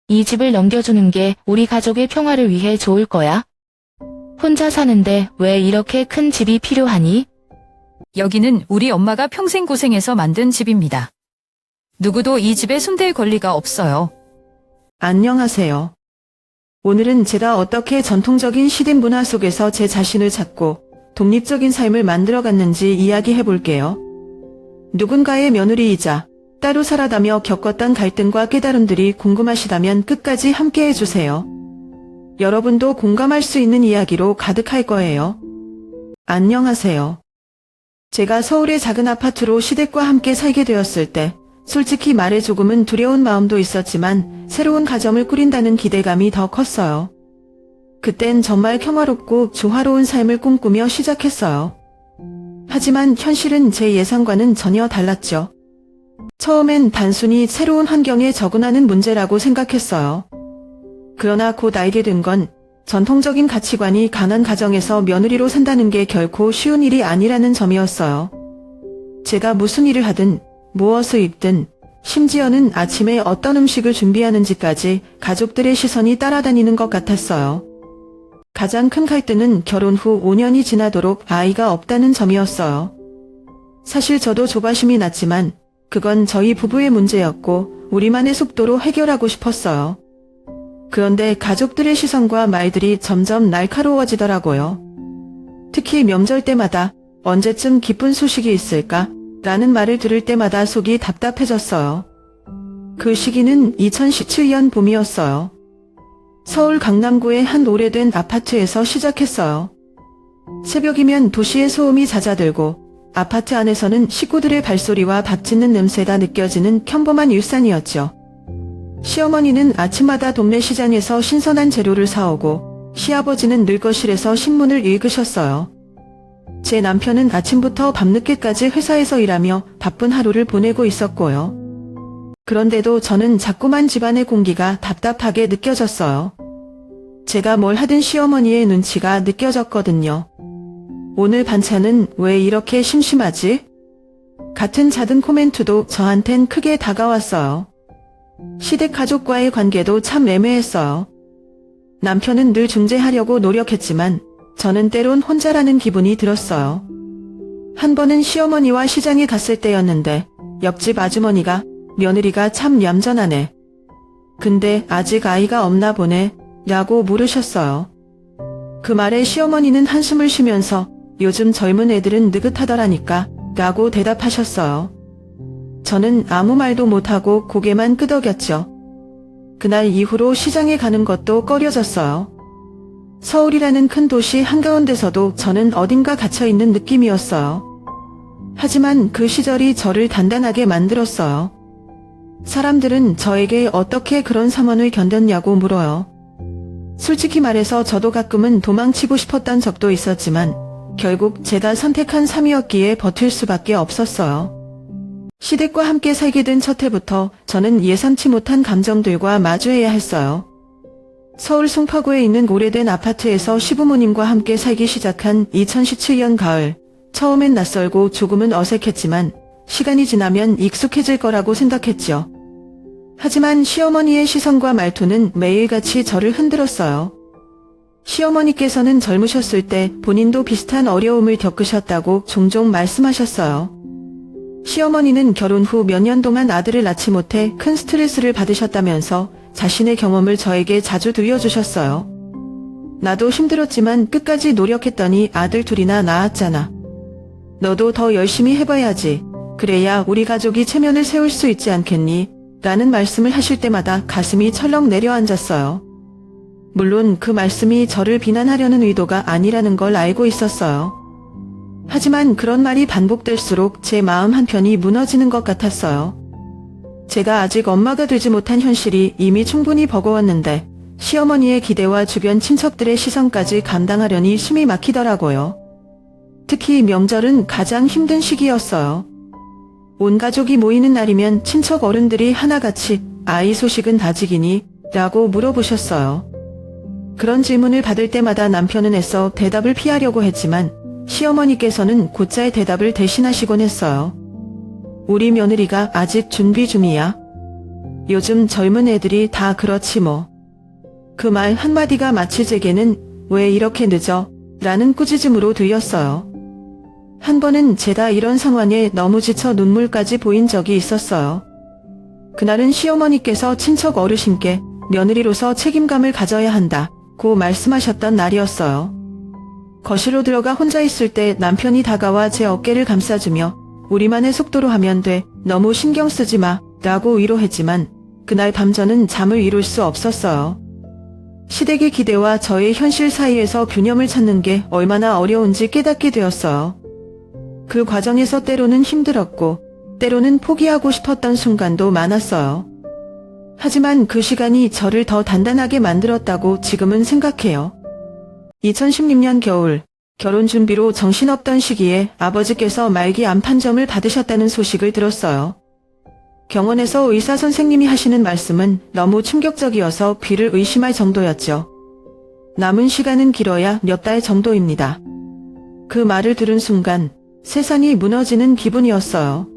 이 집을 넘겨주는 게 우리 가족의 평화를 위해 좋을 거야. 혼자 사는데 왜 이렇게 큰 집이 필요하니? 여기는 우리 엄마가 평생 고생해서 만든 집입니다. 누구도 이 집에 손댈 권리가 없어요. 안녕하세요. 오늘은 제가 어떻게 전통적인 시댁 문화 속에서 제 자신을 찾고 독립적인 삶을 만들어갔는지 이야기해 볼게요. 누군가의 며느리이자 따로 살아가며 겪었던 갈등과 깨달음들이 궁금하시다면 끝까지 함께 해주세요. 여러분도 공감할 수 있는 이야기로 가득할 거예요. 안녕하세요. 제가 서울의 작은 아파트로 시댁과 함께 살게 되었을 때 솔직히 말해 조금은 두려운 마음도 있었지만 새로운 가정을 꾸린다는 기대감이 더 컸어요. 그땐 정말 평화롭고 조화로운 삶을 꿈꾸며 시작했어요. 하지만 현실은 제 예상과는 전혀 달랐죠. 처음엔 단순히 새로운 환경에 적응하는 문제라고 생각했어요. 그러나 곧 알게 된 건 전통적인 가치관이 강한 가정에서 며느리로 산다는 게 결코 쉬운 일이 아니라는 점이었어요. 제가 무슨 일을 하든 무엇을 입든 심지어는 아침에 어떤 음식을 준비하는지까지 가족들의 시선이 따라다니는 것 같았어요. 가장 큰 갈등은 결혼 후 5년이 지나도록 아이가 없다는 점이었어요. 사실 저도 조바심이 났지만 그건 저희 부부의 문제였고 우리만의 속도로 해결하고 싶었어요. 그런데 가족들의 시선과 말들이 점점 날카로워지더라고요. 특히 명절 때마다 언제쯤 기쁜 소식이 있을까? 라는 말을 들을 때마다 속이 답답해졌어요. 그 시기는 2017년 봄이었어요. 서울 강남구의 한 오래된 아파트에서 시작했어요. 새벽이면 도시의 소음이 잦아들고 아파트 안에서는 식구들의 발소리와 밥 짓는 냄새가 느껴지는 평범한 일상이었죠. 시어머니는 아침마다 동네 시장에서 신선한 재료를 사오고 시아버지는 늙어실에서 신문을 읽으셨어요. 제 남편은 아침부터 밤늦게까지 회사에서 일하며 바쁜 하루를 보내고 있었고요. 그런데도 저는 자꾸만 집안의 공기가 답답하게 느껴졌어요. 제가 뭘 하든 시어머니의 눈치가 느껴졌거든요. 오늘 반찬은 왜 이렇게 심심하지? 같은 작은 코멘트도 저한텐 크게 다가왔어요. 시댁 가족과의 관계도 참 애매했어요. 남편은 늘 중재하려고 노력했지만 저는 때론 혼자라는 기분이 들었어요. 한 번은 시어머니와 시장에 갔을 때였는데 옆집 아주머니가 며느리가 참 얌전하네. 근데 아직 아이가 없나 보네 라고 물으셨어요. 그 말에 시어머니는 한숨을 쉬면서 요즘 젊은 애들은 느긋하더라니까 라고 대답하셨어요. 저는 아무 말도 못하고 고개만 끄덕였죠. 그날 이후로 시장에 가는 것도 꺼려졌어요. 서울이라는 큰 도시 한가운데서도 저는 어딘가 갇혀있는 느낌이었어요. 하지만 그 시절이 저를 단단하게 만들었어요. 사람들은 저에게 어떻게 그런 상황을 견뎠냐고 물어요. 솔직히 말해서 저도 가끔은 도망치고 싶었던 적도 있었지만 결국 제가 선택한 삶이었기에 버틸 수밖에 없었어요. 시댁과 함께 살게 된 첫 해부터 저는 예상치 못한 감정들과 마주해야 했어요. 서울 송파구에 있는 오래된 아파트에서 시부모님과 함께 살기 시작한 2017년 가을, 처음엔 낯설고 조금은 어색했지만 시간이 지나면 익숙해질 거라고 생각했죠. 하지만 시어머니의 시선과 말투는 매일같이 저를 흔들었어요. 시어머니께서는 젊으셨을 때 본인도 비슷한 어려움을 겪으셨다고 종종 말씀하셨어요. 시어머니는 결혼 후 몇 년 동안 아들을 낳지 못해 큰 스트레스를 받으셨다면서 자신의 경험을 저에게 자주 들려주셨어요. 나도 힘들었지만 끝까지 노력했더니 아들 둘이나 낳았잖아. 너도 더 열심히 해봐야지. 그래야 우리 가족이 체면을 세울 수 있지 않겠니? 라는 말씀을 하실 때마다 가슴이 철렁 내려앉았어요. 물론 그 말씀이 저를 비난하려는 의도가 아니라는 걸 알고 있었어요. 하지만 그런 말이 반복될수록 제 마음 한편이 무너지는 것 같았어요. 제가 아직 엄마가 되지 못한 현실이 이미 충분히 버거웠는데 시어머니의 기대와 주변 친척들의 시선까지 감당하려니 숨이 막히더라고요. 특히 명절은 가장 힘든 시기였어요. 온 가족이 모이는 날이면 친척 어른들이 하나같이 아이 소식은 다지기니? 라고 물어보셨어요. 그런 질문을 받을 때마다 남편은 애써 대답을 피하려고 했지만 시어머니께서는 곧잘 대답을 대신하시곤 했어요. 우리 며느리가 아직 준비 중이야. 요즘 젊은 애들이 다 그렇지 뭐. 그 말 한마디가 마치 제게는 왜 이렇게 늦어? 라는 꾸짖음으로 들렸어요. 한 번은 제가 이런 상황에 너무 지쳐 눈물까지 보인 적이 있었어요. 그날은 시어머니께서 친척 어르신께 며느리로서 책임감을 가져야 한다고 말씀하셨던 날이었어요. 거실로 들어가 혼자 있을 때 남편이 다가와 제 어깨를 감싸주며 우리만의 속도로 하면 돼, 너무 신경 쓰지 마 라고 위로했지만 그날 밤 저는 잠을 이룰 수 없었어요. 시댁의 기대와 저의 현실 사이에서 균형을 찾는 게 얼마나 어려운지 깨닫게 되었어요. 그 과정에서 때로는 힘들었고 때로는 포기하고 싶었던 순간도 많았어요. 하지만 그 시간이 저를 더 단단하게 만들었다고 지금은 생각해요. 2016년 겨울, 결혼 준비로 정신없던 시기에 아버지께서 말기 암판정을 받으셨다는 소식을 들었어요. 병원에서 의사 선생님이 하시는 말씀은 너무 충격적이어서 귀를 의심할 정도였죠. 남은 시간은 길어야 몇 달 정도입니다. 그 말을 들은 순간 세상이 무너지는 기분이었어요.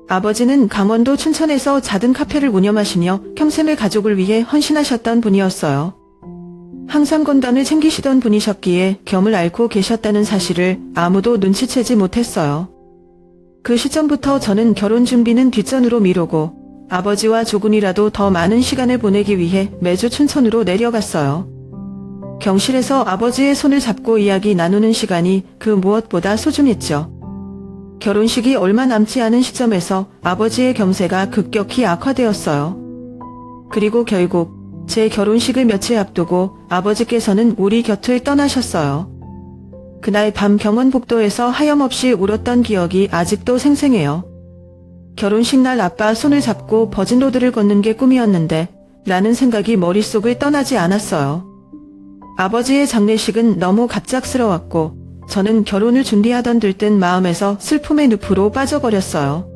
아버지는 강원도 춘천에서 작은 카페를 운영하시며 평생을 가족을 위해 헌신하셨던 분이었어요. 항상 건강을 챙기시던 분이셨기에 겸을 앓고 계셨다는 사실을 아무도 눈치채지 못했어요. 그 시점부터 저는 결혼 준비는 뒷전으로 미루고 아버지와 조금이라도 더 많은 시간을 보내기 위해 매주 춘천으로 내려갔어요. 경실에서 아버지의 손을 잡고 이야기 나누는 시간이 그 무엇보다 소중했죠. 결혼식이 얼마 남지 않은 시점에서 아버지의 경세가 급격히 악화되었어요. 그리고 결국 제 결혼식을 며칠 앞두고 아버지께서는 우리 곁을 떠나셨어요. 그날 밤 병원 복도에서 하염없이 울었던 기억이 아직도 생생해요. 결혼식 날 아빠 손을 잡고 버진로드를 걷는 게 꿈이었는데 라는 생각이 머릿속을 떠나지 않았어요. 아버지의 장례식은 너무 갑작스러웠고 저는 결혼을 준비하던 들뜬 마음에서 슬픔의 늪으로 빠져버렸어요.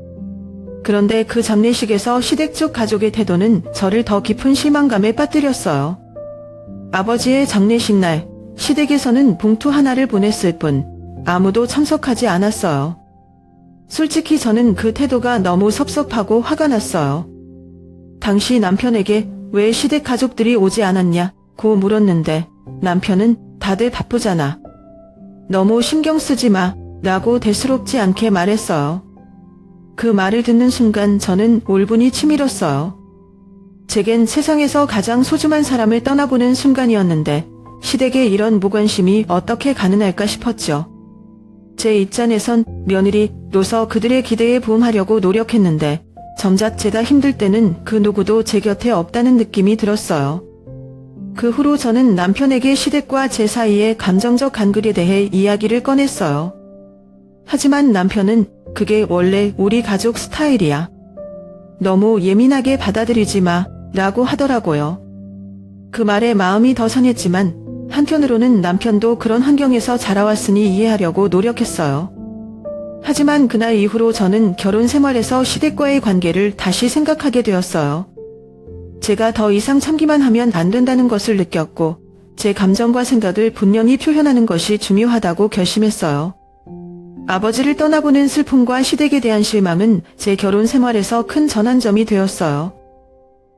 그런데 그 장례식에서 시댁 쪽 가족의 태도는 저를 더 깊은 실망감에 빠뜨렸어요. 아버지의 장례식 날 시댁에서는 봉투 하나를 보냈을 뿐 아무도 참석하지 않았어요. 솔직히 저는 그 태도가 너무 섭섭하고 화가 났어요. 당시 남편에게 왜 시댁 가족들이 오지 않았냐고 물었는데 남편은 다들 바쁘잖아. 너무 신경 쓰지 마 라고 대수롭지 않게 말했어요. 그 말을 듣는 순간 저는 울분이 치밀었어요. 제겐 세상에서 가장 소중한 사람을 떠나보는 순간이었는데 시댁의 이런 무관심이 어떻게 가능할까 싶었죠. 제 입장에선 며느리로서 그들의 기대에 부응하려고 노력했는데 정작 제가 힘들 때는 그 누구도 제 곁에 없다는 느낌이 들었어요. 그 후로 저는 남편에게 시댁과 제 사이의 감정적 간극에 대해 이야기를 꺼냈어요. 하지만 남편은 그게 원래 우리 가족 스타일이야. 너무 예민하게 받아들이지 마 라고 하더라고요. 그 말에 마음이 더 상했지만 한편으로는 남편도 그런 환경에서 자라왔으니 이해하려고 노력했어요. 하지만 그날 이후로 저는 결혼 생활에서 시댁과의 관계를 다시 생각하게 되었어요. 제가 더 이상 참기만 하면 안 된다는 것을 느꼈고 제 감정과 생각을 분명히 표현하는 것이 중요하다고 결심했어요. 아버지를 떠나보낸 슬픔과 시댁에 대한 실망은 제 결혼 생활에서 큰 전환점이 되었어요.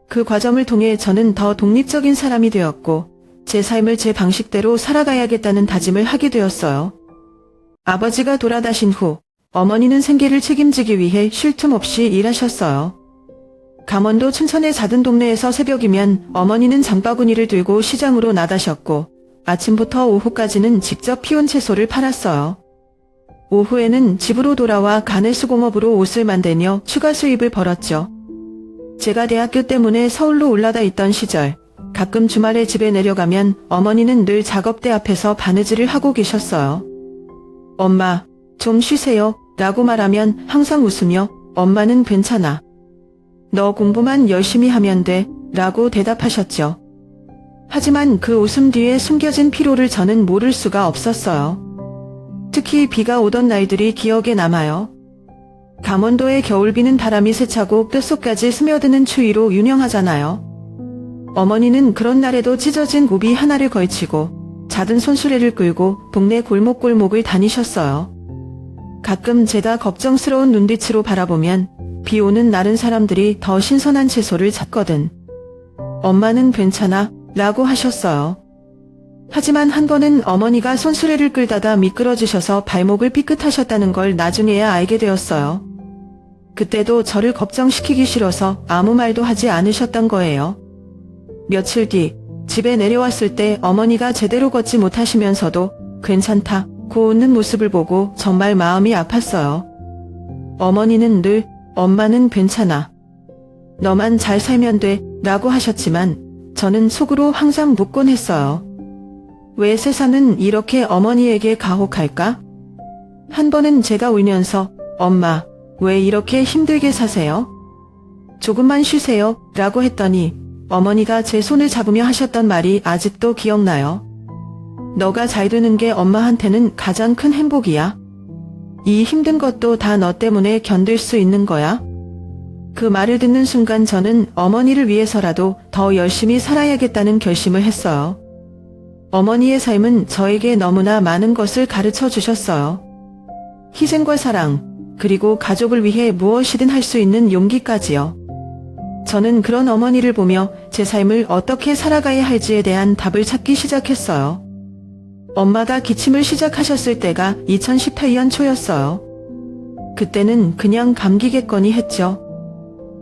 그 과정을 통해 저는 더 독립적인 사람이 되었고 제 삶을 제 방식대로 살아가야겠다는 다짐을 하게 되었어요. 아버지가 돌아가신 후 어머니는 생계를 책임지기 위해 쉴 틈 없이 일하셨어요. 강원도 춘천의 작은 동네에서 새벽이면 어머니는 장바구니를 들고 시장으로 나가셨고 아침부터 오후까지는 직접 피운 채소를 팔았어요. 오후에는 집으로 돌아와 가내수공업으로 옷을 만들며 추가 수입을 벌었죠. 제가 대학교 때문에 서울로 올라가 있던 시절 가끔 주말에 집에 내려가면 어머니는 늘 작업대 앞에서 바느질을 하고 계셨어요. 엄마, 좀 쉬세요 라고 말하면 항상 웃으며 엄마는 괜찮아. 너 공부만 열심히 하면 돼 라고 대답하셨죠. 하지만 그 웃음 뒤에 숨겨진 피로를 저는 모를 수가 없었어요. 특히 비가 오던 날들이 기억에 남아요. 강원도의 겨울비는 바람이 세차고 뼛속까지 스며드는 추위로 유명하잖아요. 어머니는 그런 날에도 찢어진 우비 하나를 걸치고 작은 손수레를 끌고 동네 골목골목을 다니셨어요. 가끔 제가 걱정스러운 눈빛으로 바라보면 비 오는 날은 사람들이 더 신선한 채소를 찾거든. 엄마는 괜찮아 라고 하셨어요. 하지만 한 번은 어머니가 손수레를 끌다가 미끄러지셔서 발목을 삐끗하셨다는 걸 나중에야 알게 되었어요. 그때도 저를 걱정시키기 싫어서 아무 말도 하지 않으셨던 거예요. 며칠 뒤 집에 내려왔을 때 어머니가 제대로 걷지 못하시면서도 괜찮다고 웃는 모습을 보고 정말 마음이 아팠어요. 어머니는 늘 엄마는 괜찮아. 너만 잘 살면 돼 라고 하셨지만 저는 속으로 항상 묻곤 했어요. 왜 세상은 이렇게 어머니에게 가혹할까? 한 번은 제가 울면서 엄마, 왜 이렇게 힘들게 사세요? 조금만 쉬세요 라고 했더니 어머니가 제 손을 잡으며 하셨던 말이 아직도 기억나요. 너가 잘 되는 게 엄마한테는 가장 큰 행복이야. 이 힘든 것도 다 너 때문에 견딜 수 있는 거야. 그 말을 듣는 순간 저는 어머니를 위해서라도 더 열심히 살아야겠다는 결심을 했어요. 어머니의 삶은 저에게 너무나 많은 것을 가르쳐 주셨어요. 희생과 사랑, 그리고 가족을 위해 무엇이든 할 수 있는 용기까지요. 저는 그런 어머니를 보며 제 삶을 어떻게 살아가야 할지에 대한 답을 찾기 시작했어요. 엄마가 기침을 시작하셨을 때가 2018년 초였어요. 그때는 그냥 감기겠거니 했죠.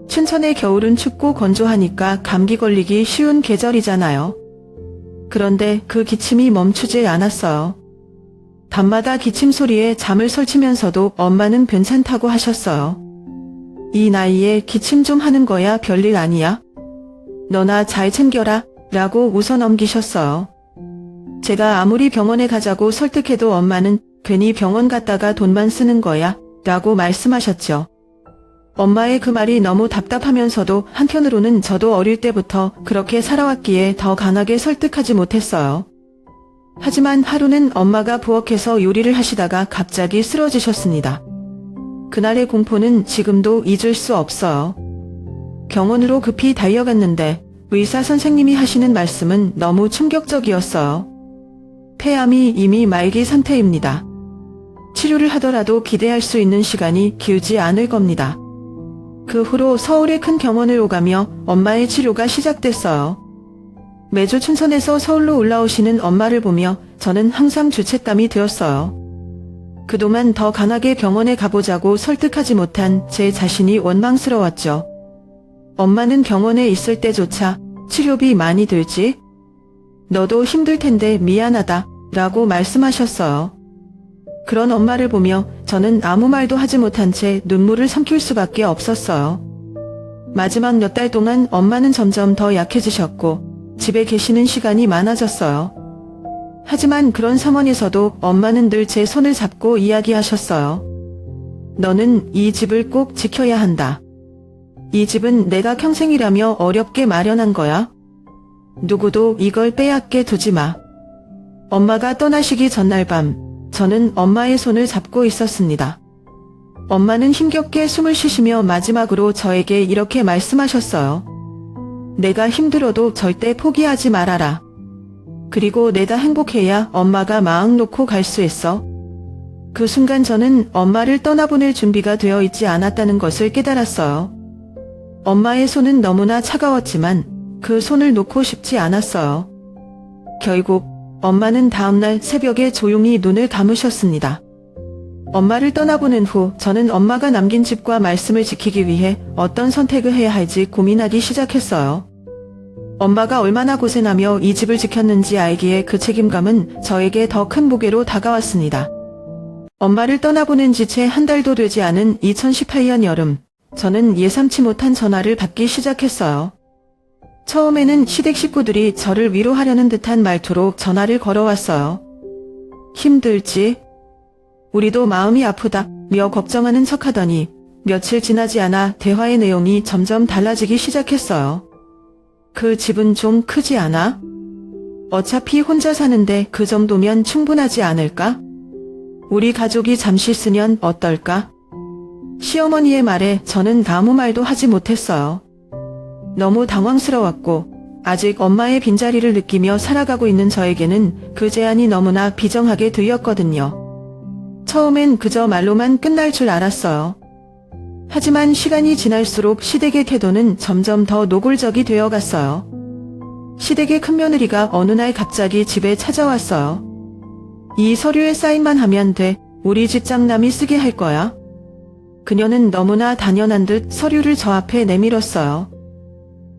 춘천의 겨울은 춥고 건조하니까 감기 걸리기 쉬운 계절이잖아요. 그런데 그 기침이 멈추질 않았어요. 밤마다 기침 소리에 잠을 설치면서도 엄마는 괜찮다고 하셨어요. 이 나이에 기침 좀 하는 거야 별일 아니야. 너나 잘 챙겨라 라고 웃어 넘기셨어요. 제가 아무리 병원에 가자고 설득해도 엄마는 괜히 병원 갔다가 돈만 쓰는 거야 라고 말씀하셨죠. 엄마의 그 말이 너무 답답하면서도 한편으로는 저도 어릴 때부터 그렇게 살아왔기에 더 강하게 설득하지 못했어요. 하지만 하루는 엄마가 부엌에서 요리를 하시다가 갑자기 쓰러지셨습니다. 그날의 공포는 지금도 잊을 수 없어요. 병원으로 급히 달려갔는데 의사 선생님이 하시는 말씀은 너무 충격적이었어요. 폐암이 이미 말기 상태입니다. 치료를 하더라도 기대할 수 있는 시간이 길지 않을 겁니다. 그 후로 서울의 큰 병원을 오가며 엄마의 치료가 시작됐어요. 매주 춘천에서 서울로 올라오시는 엄마를 보며 저는 항상 주책감이 되었어요. 그동안 더 강하게 병원에 가보자고 설득하지 못한 제 자신이 원망스러웠죠. 엄마는 병원에 있을 때조차 치료비 많이 들지? 너도 힘들 텐데 미안하다 라고 말씀하셨어요. 그런 엄마를 보며 저는 아무 말도 하지 못한 채 눈물을 삼킬 수밖에 없었어요. 마지막 몇 달 동안 엄마는 점점 더 약해지셨고 집에 계시는 시간이 많아졌어요. 하지만 그런 상황에서도 엄마는 늘 제 손을 잡고 이야기하셨어요. 너는 이 집을 꼭 지켜야 한다. 이 집은 내가 평생이라며 어렵게 마련한 거야. 누구도 이걸 빼앗게 두지 마. 엄마가 떠나시기 전날 밤 저는 엄마의 손을 잡고 있었습니다. 엄마는 힘겹게 숨을 쉬시며 마지막으로 저에게 이렇게 말씀하셨어요. 내가 힘들어도 절대 포기하지 말아라. 그리고 내가 행복해야 엄마가 마음 놓고 갈 수 있어. 그 순간 저는 엄마를 떠나보낼 준비가 되어 있지 않았다는 것을 깨달았어요. 엄마의 손은 너무나 차가웠지만 그 손을 놓고 싶지 않았어요. 결국 엄마는 다음날 새벽에 조용히 눈을 감으셨습니다. 엄마를 떠나보낸 후 저는 엄마가 남긴 집과 말씀을 지키기 위해 어떤 선택을 해야 할지 고민하기 시작했어요. 엄마가 얼마나 고생하며 이 집을 지켰는지 알기에 그 책임감은 저에게 더 큰 무게로 다가왔습니다. 엄마를 떠나보낸 지 채 한 달도 되지 않은 2018년 여름, 저는 예상치 못한 전화를 받기 시작했어요. 처음에는 시댁 식구들이 저를 위로하려는 듯한 말투로 전화를 걸어왔어요. 힘들지? 우리도 마음이 아프다며 걱정하는 척하더니 며칠 지나지 않아 대화의 내용이 점점 달라지기 시작했어요. 그 집은 좀 크지 않아? 어차피 혼자 사는데 그 정도면 충분하지 않을까? 우리 가족이 잠시 쓰면 어떨까? 시어머니의 말에 저는 아무 말도 하지 못했어요. 너무 당황스러웠고 아직 엄마의 빈자리를 느끼며 살아가고 있는 저에게는 그 제안이 너무나 비정하게 들렸거든요. 처음엔 그저 말로만 끝날 줄 알았어요. 하지만 시간이 지날수록 시댁의 태도는 점점 더 노골적이 되어갔어요. 시댁의 큰며느리가 어느 날 갑자기 집에 찾아왔어요. 이 서류에 사인만 하면 돼. 우리 집 장남이 쓰게 할 거야. 그녀는 너무나 당연한 듯 서류를 저 앞에 내밀었어요.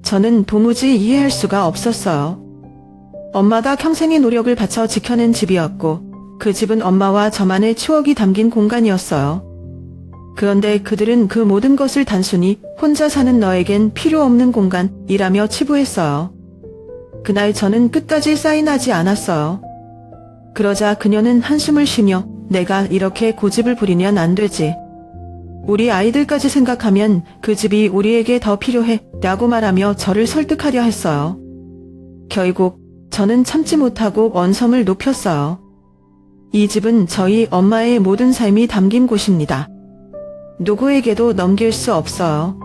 저는 도무지 이해할 수가 없었어요. 엄마가 평생의 노력을 바쳐 지켜낸 집이었고 그 집은 엄마와 저만의 추억이 담긴 공간이었어요. 그런데 그들은 그 모든 것을 단순히 혼자 사는 너에겐 필요 없는 공간이라며 치부했어요. 그날 저는 끝까지 사인하지 않았어요. 그러자 그녀는 한숨을 쉬며 내가 이렇게 고집을 부리면 안 되지. 우리 아이들까지 생각하면 그 집이 우리에게 더 필요해 라고 말하며 저를 설득하려 했어요. 결국 저는 참지 못하고 언성을 높였어요. 이 집은 저희 엄마의 모든 삶이 담긴 곳입니다. 누구에게도 넘길 수 없어요.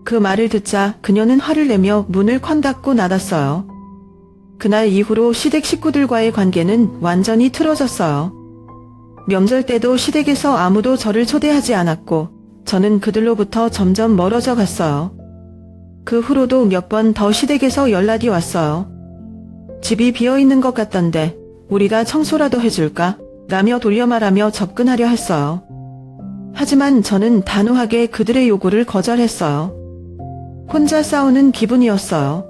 그 말을 듣자 그녀는 화를 내며 문을 쾅 닫고 나갔어요. 그날 이후로 시댁 식구들과의 관계는 완전히 틀어졌어요. 명절 때도 시댁에서 아무도 저를 초대하지 않았고 저는 그들로부터 점점 멀어져 갔어요. 그 후로도 몇 번 더 시댁에서 연락이 왔어요. 집이 비어있는 것 같던데 우리가 청소라도 해줄까? 라며 돌려 말하며 접근하려 했어요. 하지만 저는 단호하게 그들의 요구를 거절했어요. 혼자 싸우는 기분이었어요.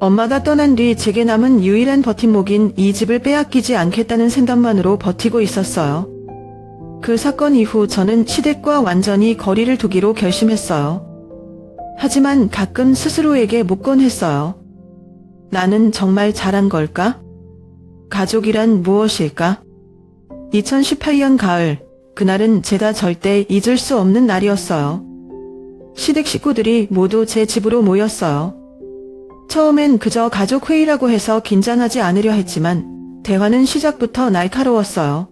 엄마가 떠난 뒤 제게 남은 유일한 버팀목인 이 집을 빼앗기지 않겠다는 생각만으로 버티고 있었어요. 그 사건 이후 저는 시댁과 완전히 거리를 두기로 결심했어요. 하지만 가끔 스스로에게 묻곤 했어요. 나는 정말 잘한 걸까? 가족이란 무엇일까? 2018년 가을, 그날은 제가 절대 잊을 수 없는 날이었어요. 시댁 식구들이 모두 제 집으로 모였어요. 처음엔 그저 가족 회의라고 해서 긴장하지 않으려 했지만 대화는 시작부터 날카로웠어요.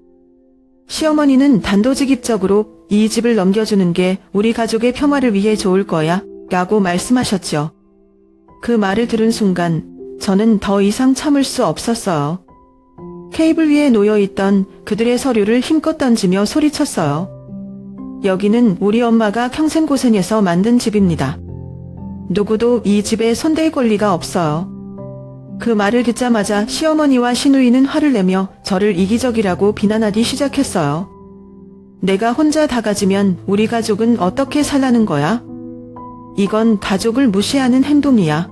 시어머니는 단도직입적으로 이 집을 넘겨주는 게 우리 가족의 평화를 위해 좋을 거야 라고 말씀하셨죠. 그 말을 들은 순간 저는 더 이상 참을 수 없었어요. 케이블 위에 놓여있던 그들의 서류를 힘껏 던지며 소리쳤어요. 여기는 우리 엄마가 평생 고생해서 만든 집입니다. 누구도 이 집에 손댈 권리가 없어요. 그 말을 듣자마자 시어머니와 시누이는 화를 내며 저를 이기적이라고 비난하기 시작했어요. 내가 혼자 다 가지면 우리 가족은 어떻게 살라는 거야? 이건 가족을 무시하는 행동이야.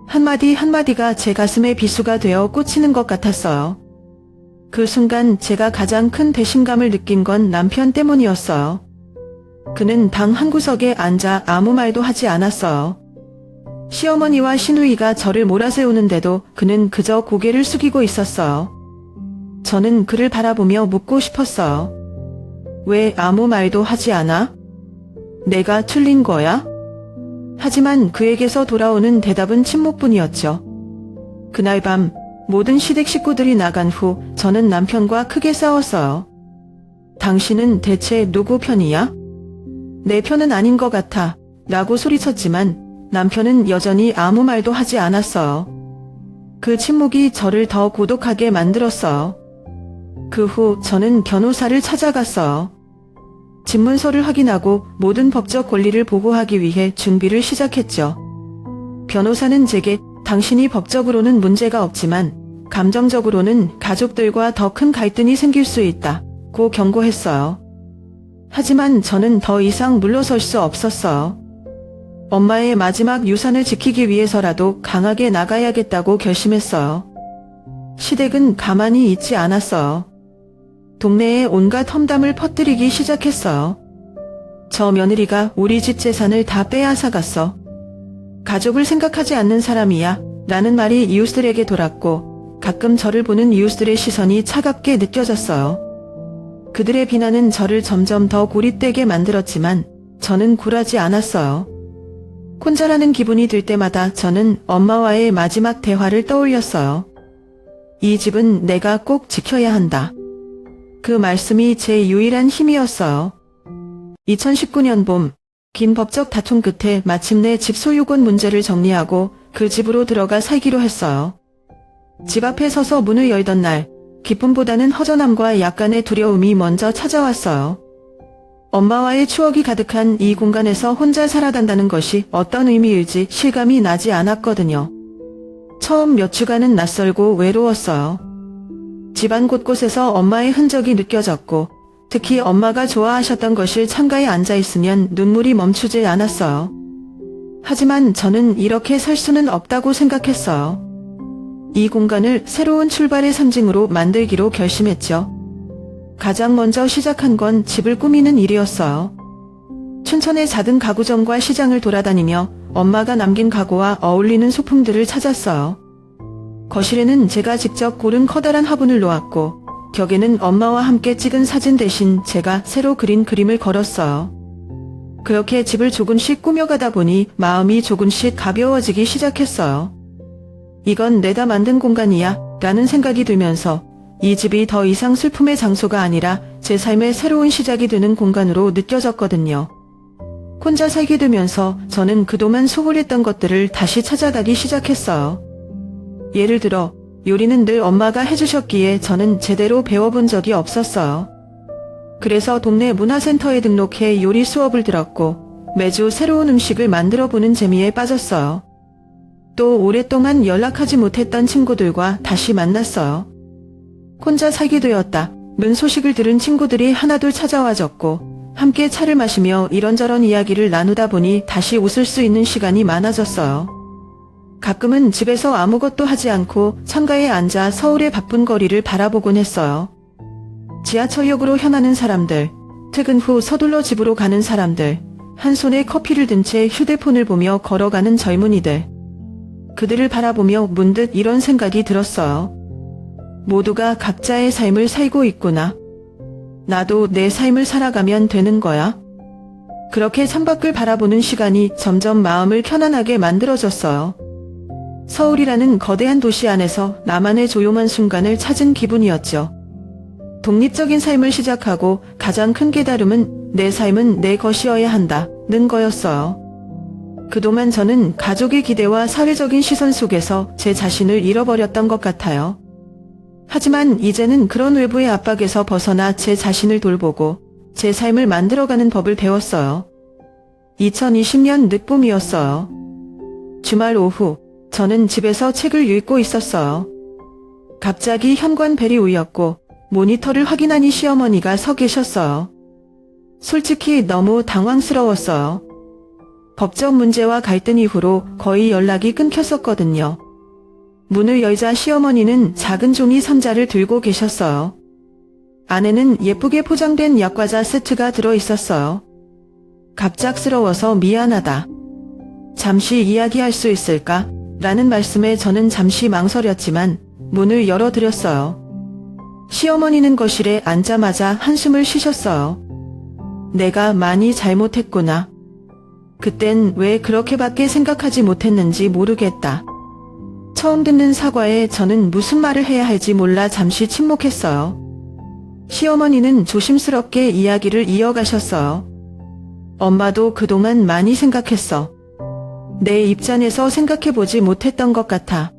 한마디 한마디가 제 가슴에 비수가 되어 꽂히는 것 같았어요. 그 순간 제가 가장 큰 배신감을 느낀 건 남편 때문이었어요. 그는 방 한구석에 앉아 아무 말도 하지 않았어요. 시어머니와 시누이가 저를 몰아세우는데도 그는 그저 고개를 숙이고 있었어요. 저는 그를 바라보며 묻고 싶었어요. 왜 아무 말도 하지 않아? 내가 틀린 거야? 하지만 그에게서 돌아오는 대답은 침묵뿐이었죠. 그날 밤 모든 시댁 식구들이 나간 후 저는 남편과 크게 싸웠어요. 당신은 대체 누구 편이야? 내 편은 아닌 것 같아 라고 소리쳤지만 남편은 여전히 아무 말도 하지 않았어요. 그 침묵이 저를 더 고독하게 만들었어요. 그 후 저는 변호사를 찾아갔어요. 집문서를 확인하고 모든 법적 권리를 보고하기 위해 준비를 시작했죠. 변호사는 제게 당신이 법적으로는 문제가 없지만 감정적으로는 가족들과 더 큰 갈등이 생길 수 있다고 경고했어요. 하지만 저는 더 이상 물러설 수 없었어요. 엄마의 마지막 유산을 지키기 위해서라도 강하게 나가야겠다고 결심했어요. 시댁은 가만히 있지 않았어요. 동네에 온갖 험담을 퍼뜨리기 시작했어요. 저 며느리가 우리 집 재산을 다 빼앗아갔어. 가족을 생각하지 않는 사람이야 라는 말이 이웃들에게 돌았고 가끔 저를 보는 이웃들의 시선이 차갑게 느껴졌어요. 그들의 비난은 저를 점점 더 고립되게 만들었지만 저는 굴하지 않았어요. 혼자라는 기분이 들 때마다 저는 엄마와의 마지막 대화를 떠올렸어요. 이 집은 내가 꼭 지켜야 한다. 그 말씀이 제 유일한 힘이었어요. 2019년 봄, 긴 법적 다툼 끝에 마침내 집 소유권 문제를 정리하고 그 집으로 들어가 살기로 했어요. 집 앞에 서서 문을 열던 날, 기쁨보다는 허전함과 약간의 두려움이 먼저 찾아왔어요. 엄마와의 추억이 가득한 이 공간에서 혼자 살아간다는 것이 어떤 의미일지 실감이 나지 않았거든요. 처음 몇 주간은 낯설고 외로웠어요. 집안 곳곳에서 엄마의 흔적이 느껴졌고, 특히 엄마가 좋아하셨던 것을 창가에 앉아있으면 눈물이 멈추지 않았어요. 하지만 저는 이렇게 살 수는 없다고 생각했어요. 이 공간을 새로운 출발의 상징으로 만들기로 결심했죠. 가장 먼저 시작한 건 집을 꾸미는 일이었어요. 춘천의 작은 가구점과 시장을 돌아다니며 엄마가 남긴 가구와 어울리는 소품들을 찾았어요. 거실에는 제가 직접 고른 커다란 화분을 놓았고, 벽에는 엄마와 함께 찍은 사진 대신 제가 새로 그린 그림을 걸었어요. 그렇게 집을 조금씩 꾸며가다 보니 마음이 조금씩 가벼워지기 시작했어요. 이건 내가 만든 공간이야 라는 생각이 들면서 이 집이 더 이상 슬픔의 장소가 아니라 제 삶의 새로운 시작이 되는 공간으로 느껴졌거든요. 혼자 살게 되면서 저는 그동안 소홀했던 것들을 다시 찾아가기 시작했어요. 예를 들어 요리는 늘 엄마가 해주셨기에 저는 제대로 배워본 적이 없었어요. 그래서 동네 문화센터에 등록해 요리 수업을 들었고 매주 새로운 음식을 만들어보는 재미에 빠졌어요. 또 오랫동안 연락하지 못했던 친구들과 다시 만났어요. 혼자 살게 되었다는 소식을 들은 친구들이 하나둘 찾아와줬고 함께 차를 마시며 이런저런 이야기를 나누다 보니 다시 웃을 수 있는 시간이 많아졌어요. 가끔은 집에서 아무것도 하지 않고 창가에 앉아 서울의 바쁜 거리를 바라보곤 했어요. 지하철역으로 향하는 사람들, 퇴근 후 서둘러 집으로 가는 사람들, 한 손에 커피를 든 채 휴대폰을 보며 걸어가는 젊은이들. 그들을 바라보며 문득 이런 생각이 들었어요. 모두가 각자의 삶을 살고 있구나. 나도 내 삶을 살아가면 되는 거야. 그렇게 창밖을 바라보는 시간이 점점 마음을 편안하게 만들어졌어요. 서울이라는 거대한 도시 안에서 나만의 조용한 순간을 찾은 기분이었죠. 독립적인 삶을 시작하고 가장 큰 깨달음은 내 삶은 내 것이어야 한다는 거였어요. 그동안 저는 가족의 기대와 사회적인 시선 속에서 제 자신을 잃어버렸던 것 같아요. 하지만 이제는 그런 외부의 압박에서 벗어나 제 자신을 돌보고 제 삶을 만들어가는 법을 배웠어요. 2020년 늦봄이었어요. 주말 오후 저는 집에서 책을 읽고 있었어요. 갑자기 현관벨이 울렸고 모니터를 확인하니 시어머니가 서 계셨어요. 솔직히 너무 당황스러웠어요. 법적 문제와 갈등 이후로 거의 연락이 끊겼었거든요. 문을 열자 시어머니는 작은 종이 상자를 들고 계셨어요. 안에는 예쁘게 포장된 약과자 세트가 들어있었어요. 갑작스러워서 미안하다. 잠시 이야기할 수 있을까? 라는 말씀에 저는 잠시 망설였지만 문을 열어드렸어요. 시어머니는 거실에 앉자마자 한숨을 쉬셨어요. 내가 많이 잘못했구나. 그땐 왜 그렇게밖에 생각하지 못했는지 모르겠다. 처음 듣는 사과에 저는 무슨 말을 해야 할지 몰라 잠시 침묵했어요. 시어머니는 조심스럽게 이야기를 이어가셨어요. 엄마도 그동안 많이 생각했어. 내 입장에서 생각해보지 못했던 것 같아.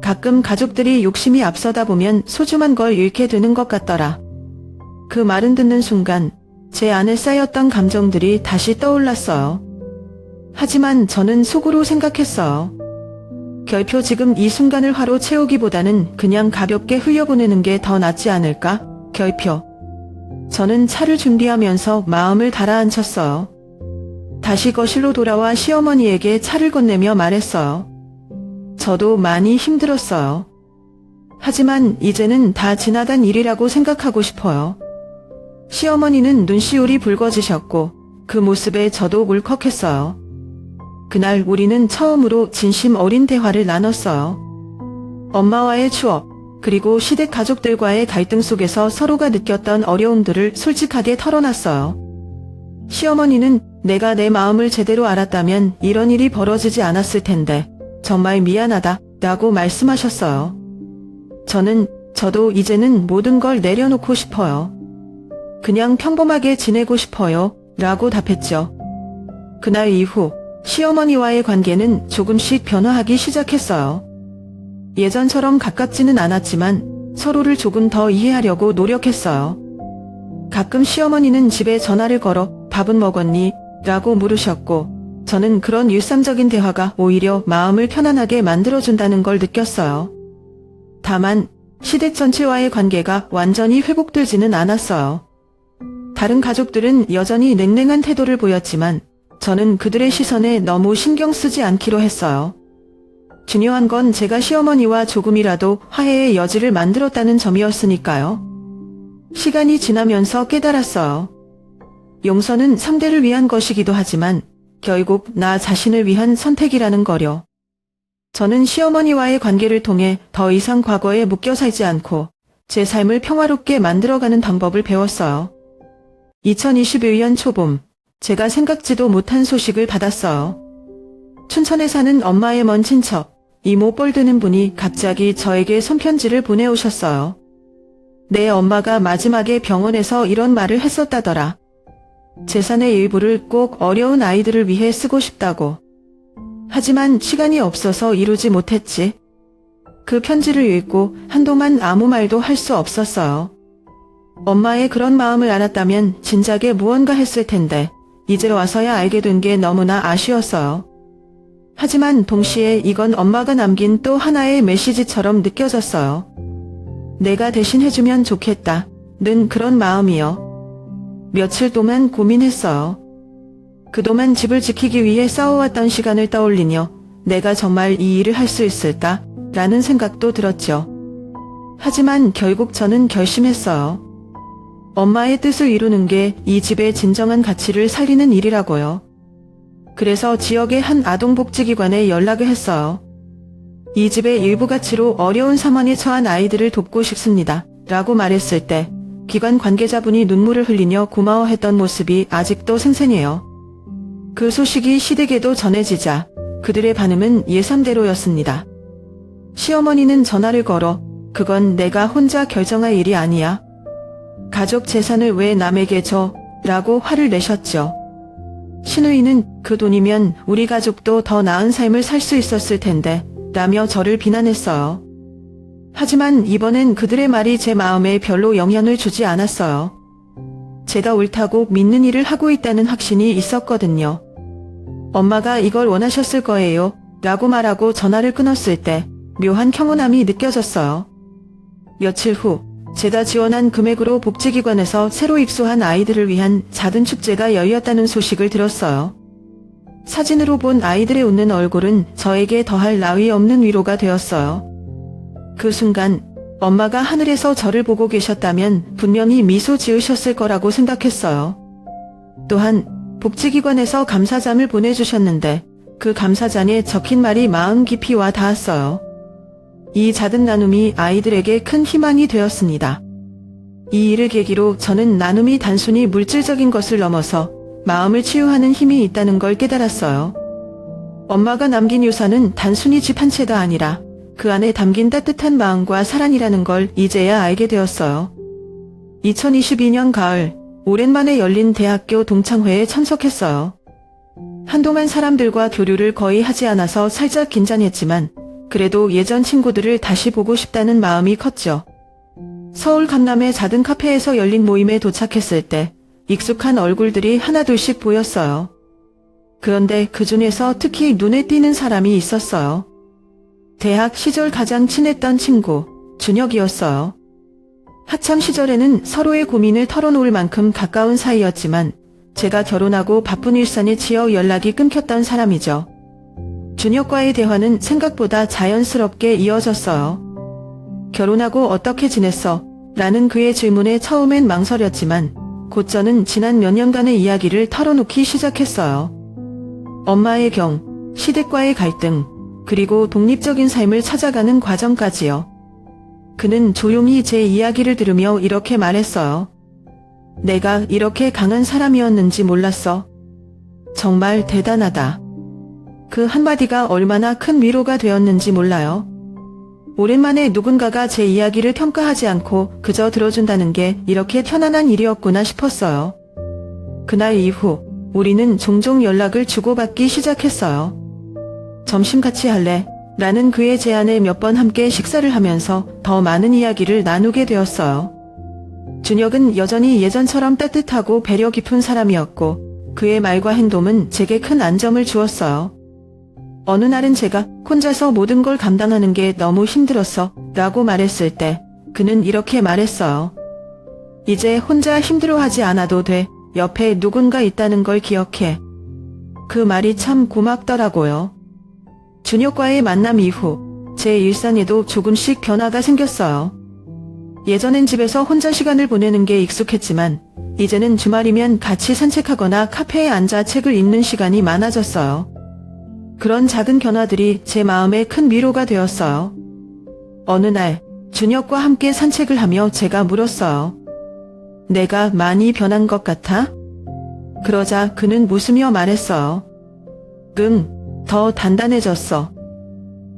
가끔 가족들이 욕심이 앞서다 보면 소중한 걸 잃게 되는 것 같더라. 그 말은 듣는 순간 제 안에 쌓였던 감정들이 다시 떠올랐어요. 하지만 저는 속으로 생각했어요. 결표 지금 이 순간을 화로 채우기보다는 그냥 가볍게 흘려보내는 게 더 낫지 않을까? 결표. 저는 차를 준비하면서 마음을 가라앉혔어요. 다시 거실로 돌아와 시어머니에게 차를 건네며 말했어요. 저도 많이 힘들었어요. 하지만 이제는 다 지나간 일이라고 생각하고 싶어요. 시어머니는 눈시울이 붉어지셨고 그 모습에 저도 울컥했어요. 그날 우리는 처음으로 진심 어린 대화를 나눴어요. 엄마와의 추억, 그리고 시댁 가족들과의 갈등 속에서 서로가 느꼈던 어려움들을 솔직하게 털어놨어요. 시어머니는 내가 내 마음을 제대로 알았다면 이런 일이 벌어지지 않았을 텐데 정말 미안하다 라고 말씀하셨어요. 저도 이제는 모든 걸 내려놓고 싶어요. 그냥 평범하게 지내고 싶어요 라고 답했죠. 그날 이후 시어머니와의 관계는 조금씩 변화하기 시작했어요. 예전처럼 가깝지는 않았지만 서로를 조금 더 이해하려고 노력했어요. 가끔 시어머니는 집에 전화를 걸어 밥은 먹었니? 라고 물으셨고, 저는 그런 일상적인 대화가 오히려 마음을 편안하게 만들어준다는 걸 느꼈어요. 다만, 시댁 전체와의 관계가 완전히 회복되지는 않았어요. 다른 가족들은 여전히 냉랭한 태도를 보였지만, 저는 그들의 시선에 너무 신경 쓰지 않기로 했어요. 중요한 건 제가 시어머니와 조금이라도 화해의 여지를 만들었다는 점이었으니까요. 시간이 지나면서 깨달았어요. 용서는 상대를 위한 것이기도 하지만 결국 나 자신을 위한 선택이라는 거려. 저는 시어머니와의 관계를 통해 더 이상 과거에 묶여 살지 않고 제 삶을 평화롭게 만들어가는 방법을 배웠어요. 2021년 초봄, 제가 생각지도 못한 소식을 받았어요. 춘천에 사는 엄마의 먼 친척, 이모 뻘 드는 분이 갑자기 저에게 손편지를 보내오셨어요. 내 엄마가 마지막에 병원에서 이런 말을 했었다더라. 재산의 일부를 꼭 어려운 아이들을 위해 쓰고 싶다고. 하지만 시간이 없어서 이루지 못했지. 그 편지를 읽고 한동안 아무 말도 할 수 없었어요. 엄마의 그런 마음을 알았다면 진작에 무언가 했을 텐데 이제 와서야 알게 된 게 너무나 아쉬웠어요. 하지만 동시에 이건 엄마가 남긴 또 하나의 메시지처럼 느껴졌어요. 내가 대신 해주면 좋겠다. 는 그런 마음이요. 며칠 동안 고민했어요. 그동안 집을 지키기 위해 싸워왔던 시간을 떠올리며 내가 정말 이 일을 할 수 있을까? 라는 생각도 들었죠. 하지만 결국 저는 결심했어요. 엄마의 뜻을 이루는 게 이 집의 진정한 가치를 살리는 일이라고요. 그래서 지역의 한 아동복지기관에 연락을 했어요. 이 집의 일부 가치로 어려운 상황에 처한 아이들을 돕고 싶습니다. 라고 말했을 때 기관 관계자분이 눈물을 흘리며 고마워했던 모습이 아직도 생생해요. 그 소식이 시댁에도 전해지자 그들의 반응은 예상대로였습니다. 시어머니는 전화를 걸어 그건 내가 혼자 결정할 일이 아니야. 가족 재산을 왜 남에게 줘? 라고 화를 내셨죠. 시누이는 그 돈이면 우리 가족도 더 나은 삶을 살 수 있었을 텐데 라며 저를 비난했어요. 하지만 이번엔 그들의 말이 제 마음에 별로 영향을 주지 않았어요. 제가 옳다고 믿는 일을 하고 있다는 확신이 있었거든요. 엄마가 이걸 원하셨을 거예요. 라고 말하고 전화를 끊었을 때 묘한 평온함이 느껴졌어요. 며칠 후 제가 지원한 금액으로 복지기관에서 새로 입소한 아이들을 위한 작은 축제가 열렸다는 소식을 들었어요. 사진으로 본 아이들의 웃는 얼굴은 저에게 더할 나위 없는 위로가 되었어요. 그 순간 엄마가 하늘에서 저를 보고 계셨다면 분명히 미소 지으셨을 거라고 생각했어요. 또한 복지기관에서 감사장을 보내주셨는데 그 감사장에 적힌 말이 마음 깊이 와 닿았어요. 이 작은 나눔이 아이들에게 큰 희망이 되었습니다. 이 일을 계기로 저는 나눔이 단순히 물질적인 것을 넘어서 마음을 치유하는 힘이 있다는 걸 깨달았어요. 엄마가 남긴 유산은 단순히 집 한 채가 아니라 그 안에 담긴 따뜻한 마음과 사랑이라는 걸 이제야 알게 되었어요. 2022년 가을, 오랜만에 열린 대학교 동창회에 참석했어요. 한동안 사람들과 교류를 거의 하지 않아서 살짝 긴장했지만 그래도 예전 친구들을 다시 보고 싶다는 마음이 컸죠. 서울 강남의 작은 카페에서 열린 모임에 도착했을 때 익숙한 얼굴들이 하나둘씩 보였어요. 그런데 그 중에서 특히 눈에 띄는 사람이 있었어요. 대학 시절 가장 친했던 친구, 준혁이었어요. 학창 시절에는 서로의 고민을 털어놓을 만큼 가까운 사이였지만 제가 결혼하고 바쁜 일상에 치여 연락이 끊겼던 사람이죠. 준혁과의 대화는 생각보다 자연스럽게 이어졌어요. 결혼하고 어떻게 지냈어? 라는 그의 질문에 처음엔 망설였지만 곧 저는 지난 몇 년간의 이야기를 털어놓기 시작했어요. 엄마의 경, 시댁과의 갈등, 그리고 독립적인 삶을 찾아가는 과정까지요. 그는 조용히 제 이야기를 들으며 이렇게 말했어요. 내가 이렇게 강한 사람이었는지 몰랐어. 정말 대단하다. 그 한마디가 얼마나 큰 위로가 되었는지 몰라요. 오랜만에 누군가가 제 이야기를 평가하지 않고 그저 들어준다는 게 이렇게 편안한 일이었구나 싶었어요. 그날 이후 우리는 종종 연락을 주고받기 시작했어요. 점심 같이 할래? 라는 그의 제안에 몇 번 함께 식사를 하면서 더 많은 이야기를 나누게 되었어요. 준혁은 여전히 예전처럼 따뜻하고 배려 깊은 사람이었고 그의 말과 행동은 제게 큰 안점을 주었어요. 어느 날은 제가 혼자서 모든 걸 감당하는 게 너무 힘들었어 라고 말했을 때 그는 이렇게 말했어요. 이제 혼자 힘들어하지 않아도 돼. 옆에 누군가 있다는 걸 기억해. 그 말이 참 고맙더라고요. 준혁과의 만남 이후 제 일상에도 조금씩 변화가 생겼어요. 예전엔 집에서 혼자 시간을 보내는 게 익숙했지만 이제는 주말이면 같이 산책하거나 카페에 앉아 책을 읽는 시간이 많아졌어요. 그런 작은 변화들이 제 마음에 큰 위로가 되었어요. 어느 날 준혁과 함께 산책을 하며 제가 물었어요. 내가 많이 변한 것 같아? 그러자 그는 웃으며 말했어요. 응, 더 단단해졌어.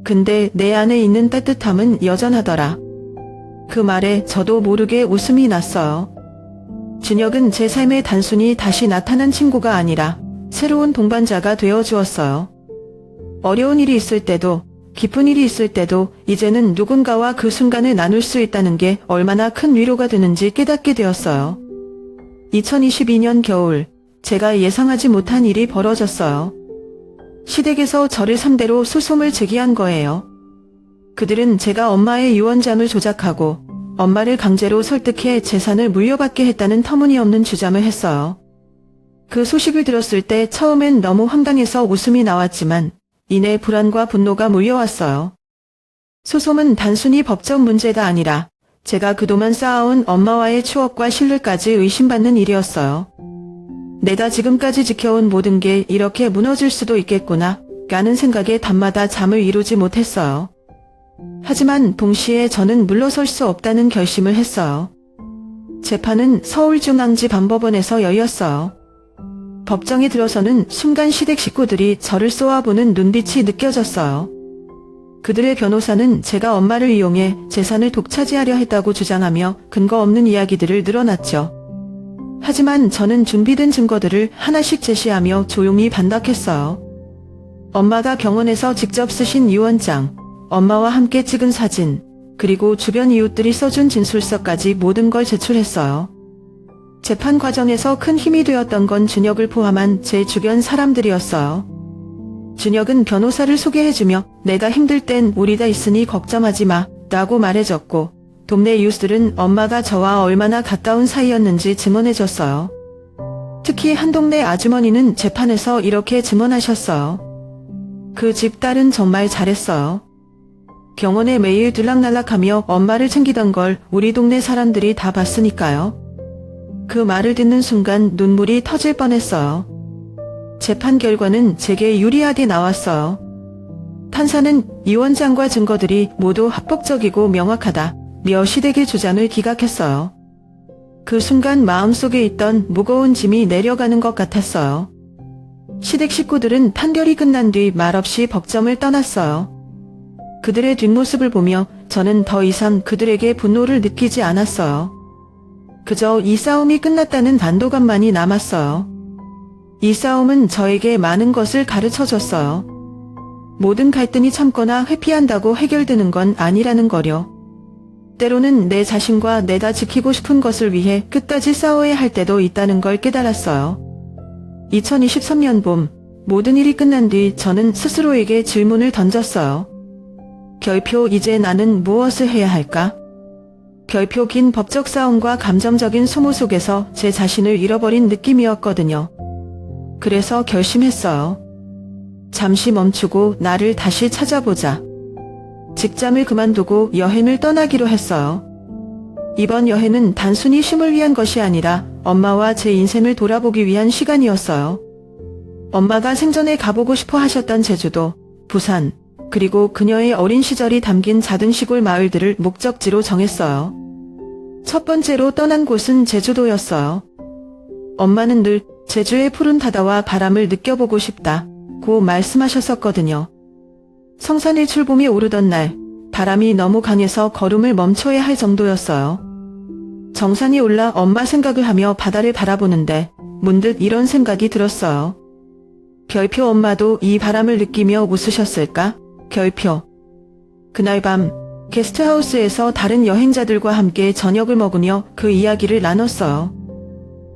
근데 내 안에 있는 따뜻함은 여전하더라. 그 말에 저도 모르게 웃음이 났어요. 준혁은 제 삶에 단순히 다시 나타난 친구가 아니라 새로운 동반자가 되어 주었어요. 어려운 일이 있을 때도 기쁜 일이 있을 때도 이제는 누군가와 그 순간을 나눌 수 있다는 게 얼마나 큰 위로가 되는지 깨닫게 되었어요. 2022년 겨울 제가 예상하지 못한 일이 벌어졌어요. 시댁에서 저를 상대로 소송을 제기한 거예요. 그들은 제가 엄마의 유언장을 조작하고 엄마를 강제로 설득해 재산을 물려받게 했다는 터무니없는 주장을 했어요. 그 소식을 들었을 때 처음엔 너무 황당해서 웃음이 나왔지만 이내 불안과 분노가 몰려왔어요. 소송은 단순히 법적 문제가 아니라 제가 그동안 쌓아온 엄마와의 추억과 신뢰까지 의심받는 일이었어요. 내가 지금까지 지켜온 모든 게 이렇게 무너질 수도 있겠구나 라는 생각에 밤마다 잠을 이루지 못했어요. 하지만 동시에 저는 물러설 수 없다는 결심을 했어요. 재판은 서울중앙지방법원에서 열렸어요. 법정에 들어서는 순간 시댁 식구들이 저를 쏘아보는 눈빛이 느껴졌어요. 그들의 변호사는 제가 엄마를 이용해 재산을 독차지하려 했다고 주장하며 근거 없는 이야기들을 늘어놨죠. 하지만 저는 준비된 증거들을 하나씩 제시하며 조용히 반박했어요. 엄마가 병원에서 직접 쓰신 유언장, 엄마와 함께 찍은 사진, 그리고 주변 이웃들이 써준 진술서까지 모든 걸 제출했어요. 재판 과정에서 큰 힘이 되었던 건 준혁을 포함한 제 주변 사람들이었어요. 준혁은 변호사를 소개해주며 내가 힘들 땐 우리 다 있으니 걱정하지 마 라고 말해줬고 동네 이웃들은 엄마가 저와 얼마나 가까운 사이였는지 증언해줬어요. 특히 한 동네 아주머니는 재판에서 이렇게 증언하셨어요. 그 집 딸은 정말 잘했어요. 병원에 매일 들락날락하며 엄마를 챙기던 걸 우리 동네 사람들이 다 봤으니까요. 그 말을 듣는 순간 눈물이 터질 뻔했어요. 재판 결과는 제게 유리하게 나왔어요. 판사는 유언장과 증거들이 모두 합법적이고 명확하다며 시댁의 주장을 기각했어요. 그 순간 마음속에 있던 무거운 짐이 내려가는 것 같았어요. 시댁 식구들은 판결이 끝난 뒤 말없이 법정을 떠났어요. 그들의 뒷모습을 보며 저는 더 이상 그들에게 분노를 느끼지 않았어요. 그저 이 싸움이 끝났다는 안도감만이 남았어요. 이 싸움은 저에게 많은 것을 가르쳐줬어요. 모든 갈등이 참거나 회피한다고 해결되는 건 아니라는 거요. 때로는 내 자신과 내가 지키고 싶은 것을 위해 끝까지 싸워야 할 때도 있다는 걸 깨달았어요. 2023년 봄, 모든 일이 끝난 뒤 저는 스스로에게 질문을 던졌어요. 결표 이제 나는 무엇을 해야 할까? 결표 긴 법적 싸움과 감정적인 소모 속에서 제 자신을 잃어버린 느낌이었거든요. 그래서 결심했어요. 잠시 멈추고 나를 다시 찾아보자. 직장을 그만두고 여행을 떠나기로 했어요. 이번 여행은 단순히 쉼을 위한 것이 아니라 엄마와 제 인생을 돌아보기 위한 시간이었어요. 엄마가 생전에 가보고 싶어 하셨던 제주도, 부산, 그리고 그녀의 어린 시절이 담긴 작은 시골 마을들을 목적지로 정했어요. 첫 번째로 떠난 곳은 제주도였어요. 엄마는 늘 제주의 푸른 바다와 바람을 느껴보고 싶다고 말씀하셨었거든요. 성산일 출봄이 오르던 날, 바람이 너무 강해서 걸음을 멈춰야 할 정도였어요. 정산이 올라 엄마 생각을 하며 바다를 바라보는데 문득 이런 생각이 들었어요. 결표 엄마도 이 바람을 느끼며 웃으셨을까? 결표. 그날 밤 게스트하우스에서 다른 여행자들과 함께 저녁을 먹으며 그 이야기를 나눴어요.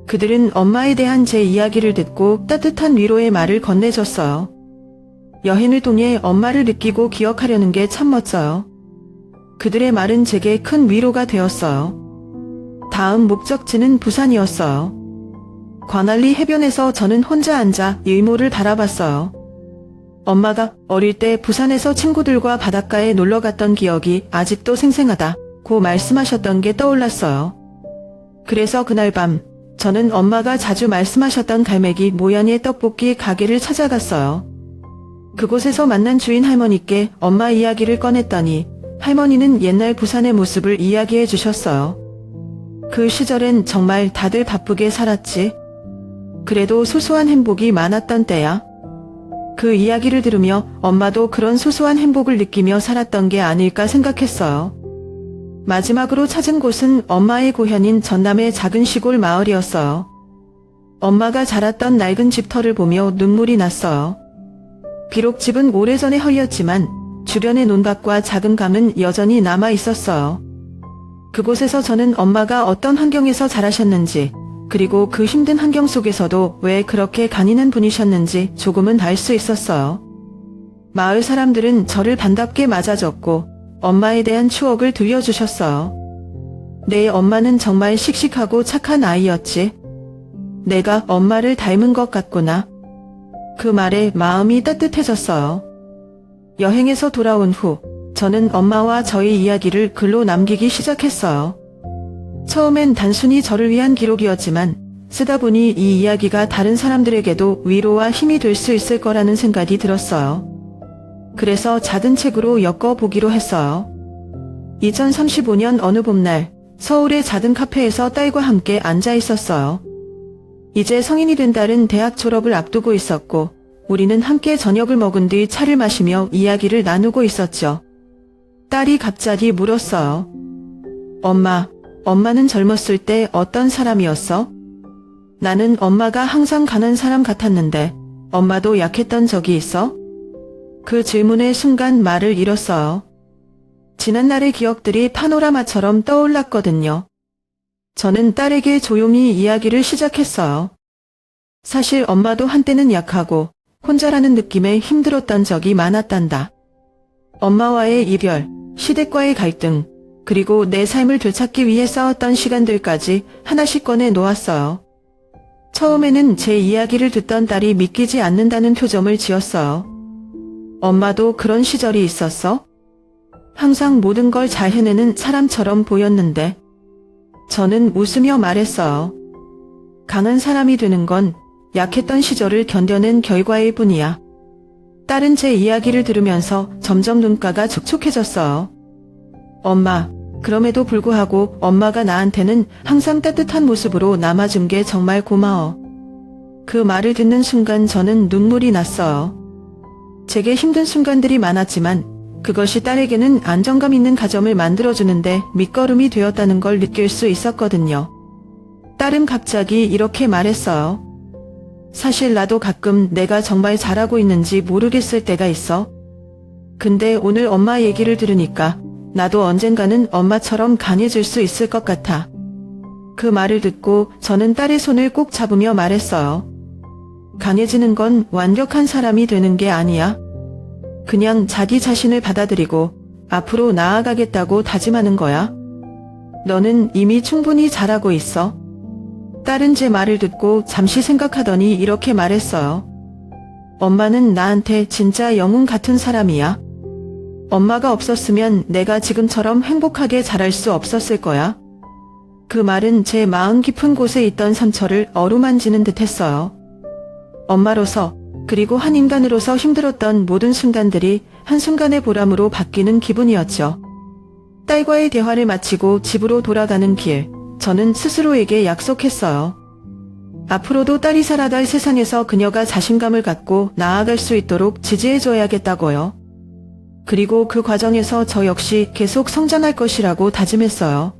그들은 엄마에 대한 제 이야기를 듣고 따뜻한 위로의 말을 건네줬어요. 여행을 통해 엄마를 느끼고 기억하려는 게 참 멋져요. 그들의 말은 제게 큰 위로가 되었어요. 다음 목적지는 부산이었어요. 관할리 해변에서 저는 혼자 앉아 일몰을 바라봤어요. 엄마가 어릴 때 부산에서 친구들과 바닷가에 놀러 갔던 기억이 아직도 생생하다고 말씀하셨던 게 떠올랐어요. 그래서 그날 밤 저는 엄마가 자주 말씀하셨던 갈매기 모양의 떡볶이 가게를 찾아갔어요. 그곳에서 만난 주인 할머니께 엄마 이야기를 꺼냈더니 할머니는 옛날 부산의 모습을 이야기해 주셨어요. 그 시절엔 정말 다들 바쁘게 살았지. 그래도 소소한 행복이 많았던 때야. 그 이야기를 들으며 엄마도 그런 소소한 행복을 느끼며 살았던 게 아닐까 생각했어요. 마지막으로 찾은 곳은 엄마의 고향인 전남의 작은 시골 마을이었어요. 엄마가 자랐던 낡은 집터를 보며 눈물이 났어요. 비록 집은 오래전에 헐렸지만 주변의 논밭과 작은 강은 여전히 남아 있었어요. 그곳에서 저는 엄마가 어떤 환경에서 자라셨는지, 그리고 그 힘든 환경 속에서도 왜 그렇게 간인한 분이셨는지 조금은 알 수 있었어요. 마을 사람들은 저를 반갑게 맞아줬고 엄마에 대한 추억을 들려주셨어요. 내 엄마는 정말 씩씩하고 착한 아이였지. 내가 엄마를 닮은 것 같구나. 그 말에 마음이 따뜻해졌어요. 여행에서 돌아온 후 저는 엄마와 저의 이야기를 글로 남기기 시작했어요. 처음엔 단순히 저를 위한 기록이었지만 쓰다 보니 이 이야기가 다른 사람들에게도 위로와 힘이 될 수 있을 거라는 생각이 들었어요. 그래서 작은 책으로 엮어보기로 했어요. 2035년 어느 봄날 서울의 작은 카페에서 딸과 함께 앉아 있었어요. 이제 성인이 된 딸은 대학 졸업을 앞두고 있었고 우리는 함께 저녁을 먹은 뒤 차를 마시며 이야기를 나누고 있었죠. 딸이 갑자기 물었어요. 엄마는 젊었을 때 어떤 사람이었어? 나는 엄마가 항상 가난 사람 같았는데 엄마도 약했던 적이 있어? 그 질문의 순간 말을 잃었어요. 지난날의 기억들이 파노라마처럼 떠올랐거든요. 저는 딸에게 조용히 이야기를 시작했어요. 사실 엄마도 한때는 약하고 혼자라는 느낌에 힘들었던 적이 많았단다. 엄마와의 이별, 시댁과의 갈등, 그리고 내 삶을 되찾기 위해 싸웠던 시간들까지 하나씩 꺼내 놓았어요. 처음에는 제 이야기를 듣던 딸이 믿기지 않는다는 표정을 지었어요. 엄마도 그런 시절이 있었어? 항상 모든 걸 잘 해내는 사람처럼 보였는데. 저는 웃으며 말했어요. 강한 사람이 되는 건 약했던 시절을 견뎌낸 결과일 뿐이야. 딸은 제 이야기를 들으면서 점점 눈가가 촉촉해졌어요. 엄마, 그럼에도 불구하고 엄마가 나한테는 항상 따뜻한 모습으로 남아준 게 정말 고마워. 그 말을 듣는 순간 저는 눈물이 났어요. 제게 힘든 순간들이 많았지만 그것이 딸에게는 안정감 있는 가정을 만들어주는데 밑거름이 되었다는 걸 느낄 수 있었거든요. 딸은 갑자기 이렇게 말했어요. 사실 나도 가끔 내가 정말 잘하고 있는지 모르겠을 때가 있어. 근데 오늘 엄마 얘기를 들으니까 나도 언젠가는 엄마처럼 강해질 수 있을 것 같아. 그 말을 듣고 저는 딸의 손을 꼭 잡으며 말했어요. 강해지는 건 완벽한 사람이 되는 게 아니야. 그냥 자기 자신을 받아들이고 앞으로 나아가겠다고 다짐하는 거야. 너는 이미 충분히 잘하고 있어. 딸은 제 말을 듣고 잠시 생각하더니 이렇게 말했어요. 엄마는 나한테 진짜 영웅 같은 사람이야. 엄마가 없었으면 내가 지금처럼 행복하게 자랄 수 없었을 거야. 그 말은 제 마음 깊은 곳에 있던 상처를 어루만지는 듯 했어요. 엄마로서 그리고 한 인간으로서 힘들었던 모든 순간들이 한순간의 보람으로 바뀌는 기분이었죠. 딸과의 대화를 마치고 집으로 돌아가는 길, 저는 스스로에게 약속했어요. 앞으로도 딸이 살아갈 세상에서 그녀가 자신감을 갖고 나아갈 수 있도록 지지해줘야겠다고요. 그리고 그 과정에서 저 역시 계속 성장할 것이라고 다짐했어요.